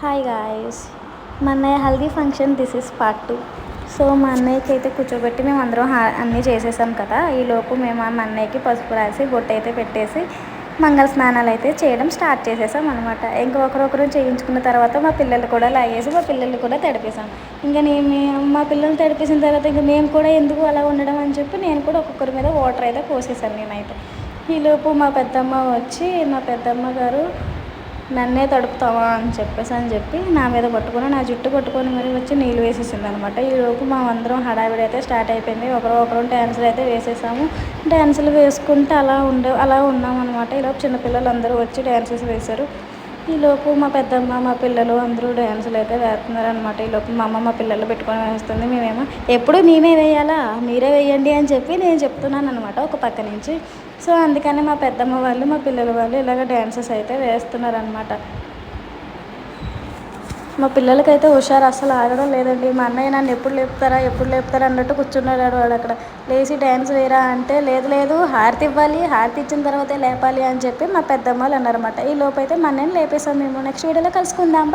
Hi guys, మా అన్నయ్య haldi function this is part 2. So మా అన్నయ్యకి అయితే కూర్చోబెట్టి మేము అందరం అన్నీ చేసేసాం కదా. ఈలోపు మేము మా అన్నయ్యకి పసుపు రాసి బొట్టు అయితే పెట్టేసి మంగళ స్నానాలు అయితే చేయడం స్టార్ట్ చేసేసాం అనమాట. ఇంకా ఒకరొకరు చేయించుకున్న తర్వాత మా పిల్లలు కూడా లాగేసి మా పిల్లలు కూడా తడిపేసాం. ఇంకా మా పిల్లలు తడిపేసిన తర్వాత ఇంకా మేము కూడా ఎందుకు అలా ఉండడం అని చెప్పి నేను కూడా ఒక్కొక్కరి మీద వాటర్ అయితే పోసేసాను నేనైతే. ఈలోపు మా పెద్దమ్మ వచ్చి మా పెద్దమ్మ గారు నన్నే తడుపుతావా అని చెప్పి నా మీద పట్టుకొని నా జుట్టు పట్టుకొని మరి వచ్చి నీళ్ళు వేసేసింది అనమాట. ఈలోపు మా అందరం హడావిడి అయితే స్టార్ట్ అయిపోయింది. ఒకరు డ్యాన్సులు అయితే వేసేసాము. డ్యాన్సులు వేసుకుంటూ అలా ఉన్నాం అనమాట. ఈలోపు చిన్నపిల్లలు అందరూ వచ్చి డ్యాన్సెస్ వేశారు. ఈలోపు మా పెద్దమ్మ మా పిల్లలు అందరూ డ్యాన్సులు అయితే వేస్తున్నారు అనమాట. ఈలోపు మా అమ్మ మా పిల్లలు పెట్టుకొని వేస్తుంది. మేమేమో ఎప్పుడు మేమే వేయాలా, మీరే వేయండి అని చెప్పి నేను చెప్తున్నాను అనమాట ఒక పక్క నుంచి. సో అందుకని మా పెద్దమ్మ వాళ్ళు మా పిల్లల వాళ్ళు ఇలాగ డ్యాన్సెస్ అయితే వేస్తున్నారనమాట. మా పిల్లలకైతే హుషారు అస్సలు ఆగడం లేదండి. మా అన్నయ్య నన్ను ఎప్పుడు లేపుతారా అన్నట్టు కూర్చున్నాడు వాడు అక్కడ. లేచి డ్యాన్స్ వేయరా అంటే లేదు హారతి ఇవ్వాలి, హారతి ఇచ్చిన తర్వాతే లేపాలి అని చెప్పి మా పెద్దమ్మ వాళ్ళు అన్నారన్నమాట. ఈ లోపు అయితే మా అన్నయ్యని లేపేసాం మేము. నెక్స్ట్ వీడియోలో కలుసుకుందాం.